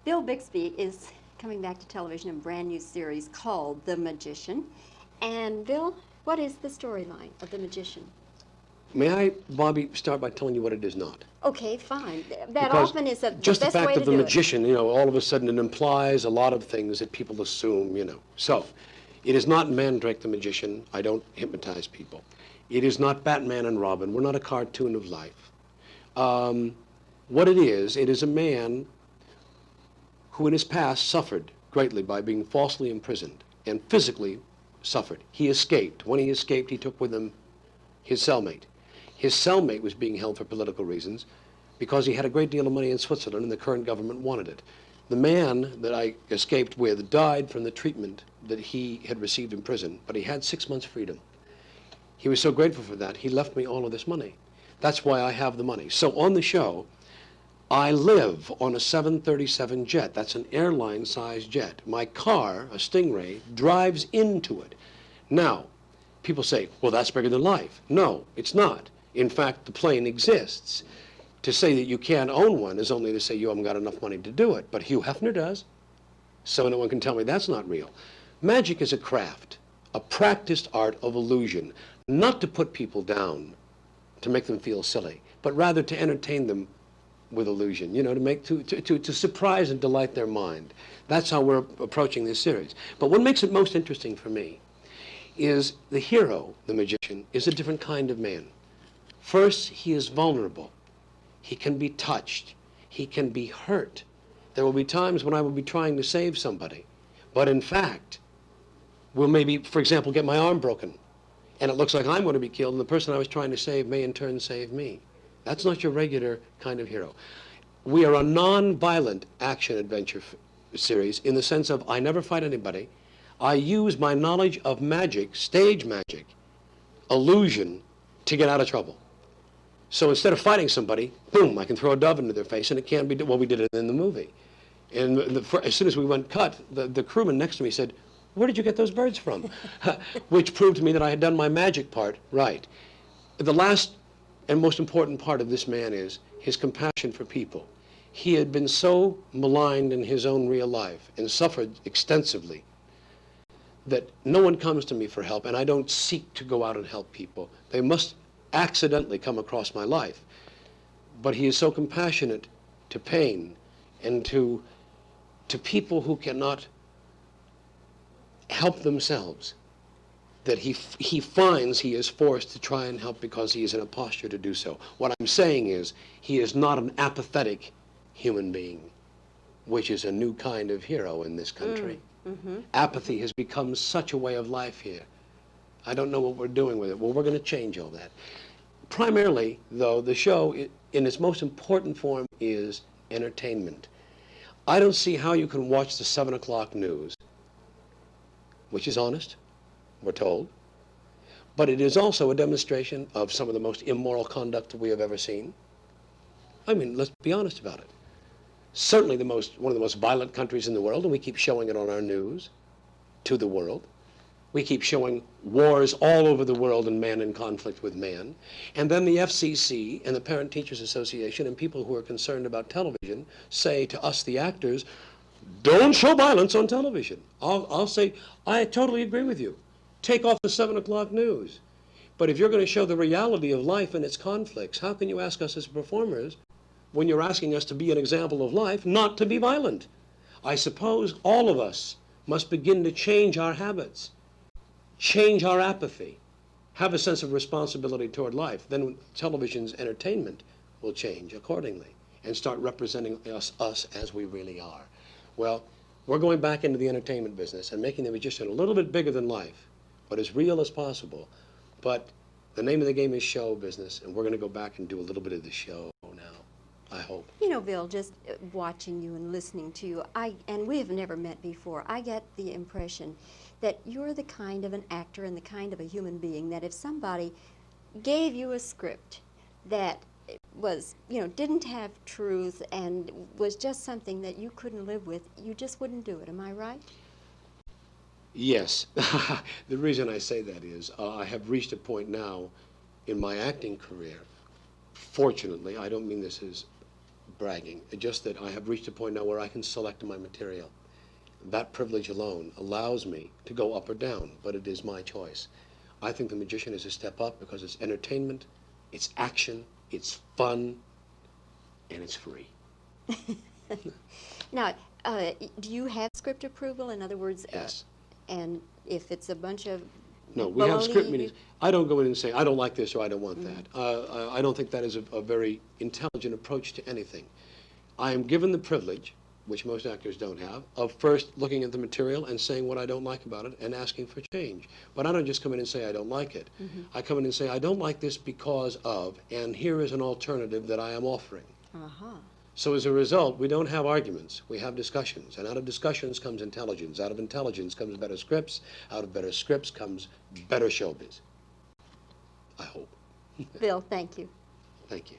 Bill Bixby is coming back to television in a brand new series called The Magician. And Bill, what is the storyline of The Magician? May I, Bobbie, start by telling you what it is not? Okay, fine. That Because often is the just the best way fact to of the do it. magician, you know, all of a sudden it implies a lot of things that people assume, you know. So, it is not Mandrake the Magician. I don't hypnotize people. It is not Batman and Robin. We're not a cartoon of life. What it is a man who in his past suffered greatly by being falsely imprisoned and physically suffered. He escaped. When he escaped, he took with him his cellmate. His cellmate was being held for political reasons because he had a great deal of money in Switzerland and the current government wanted it. The man that I escaped with died from the treatment that he had received in prison, but he had 6 months freedom. He was so grateful for that, he left me all of this money. That's why I have the money. So on the show, I live on a 737 jet. That's an airline-sized jet. My car, a Stingray, drives into it. Now, people say, well, that's bigger than life. No, it's not. In fact, the plane exists. To say that you can't own one is only to say you haven't got enough money to do it. But Hugh Hefner does. So no one can tell me that's not real. Magic is a craft, a practiced art of illusion, not to put people down, to make them feel silly, but rather to entertain them with illusion, you know, to surprise and delight their mind. That's how we're approaching this series. But what makes it most interesting for me is the hero, the magician, is a different kind of man. First, he is vulnerable. He can be touched. He can be hurt. There will be times when I will be trying to save somebody, but in fact, will maybe, for example, get my arm broken, and it looks like I'm going to be killed, and the person I was trying to save may in turn save me. That's not your regular kind of hero. We are a non-violent action-adventure series in the sense of I never fight anybody. I use my knowledge of magic, stage magic, illusion, to get out of trouble. So instead of fighting somebody, boom, I can throw a dove into their face, and it can be, well, we did it in the movie. And as soon as we went cut, the crewman next to me said, where did you get those birds from? Which proved to me that I had done my magic part right. The last and most important part of this man is his compassion for people. He had been so maligned in his own real life and suffered extensively that no one comes to me for help, and I don't seek to go out and help people. They must accidentally come across my life. But he is so compassionate to pain and to people who cannot help themselves, that he finds he is forced to try and help because he is in a posture to do so. What I'm saying is he is not an apathetic human being, which is a new kind of hero in this country. Apathy has become such a way of life here. I don't know what we're doing with it. Well, we're going to change all that. Primarily, though, the show in its most important form is entertainment. I don't see how you can watch the 7 o'clock news, which is honest, we're told, but it is also a demonstration of some of the most immoral conduct that we have ever seen. I mean, let's be honest about it. Certainly one of the most violent countries in the world, and we keep showing it on our news to the world. We keep showing wars all over the world and man in conflict with man. And then the FCC and the Parent Teachers Association and people who are concerned about television say to us, the actors, don't show violence on television. I'll say, I totally agree with you. Take off the 7 o'clock news. But if you're going to show the reality of life and its conflicts, how can you ask us as performers, when you're asking us to be an example of life, not to be violent? I suppose all of us must begin to change our habits, change our apathy, have a sense of responsibility toward life. Then television's entertainment will change accordingly and start representing us as we really are. Well, we're going back into the entertainment business and making the magician a little bit bigger than life, but as real as possible. But the name of the game is show business, and we're going to go back and do a little bit of the show now, I hope. You know, Bill, just watching you and listening to you, and we have never met before, I get the impression that you're the kind of an actor and the kind of a human being that if somebody gave you a script that was, you know, didn't have truth and was just something that you couldn't live with, you just wouldn't do it. Am I right? Yes. The reason I say that is I have reached a point now in my acting career, fortunately, I don't mean this as bragging. It's just that I have reached a point now where I can select my material. That privilege alone allows me to go up or down, but it is my choice. I think The Magician is a step up because it's entertainment, it's action, it's fun, and it's free. Now, do you have script approval? In other words, Yes. And if it's a bunch of No, we have script baloney, meetings. I don't go in and say, I don't like this or I don't want that. I don't think that is a very intelligent approach to anything. I am given the privilege, which most actors don't have, of first looking at the material and saying what I don't like about it and asking for change. But I don't just come in and say I don't like it. I come in and say I don't like this because of, and here is an alternative that I am offering. Uh-huh. So as a result, we don't have arguments, we have discussions, and out of discussions comes intelligence, out of intelligence comes better scripts, out of better scripts comes better showbiz. I hope. Bill, thank you. Thank you.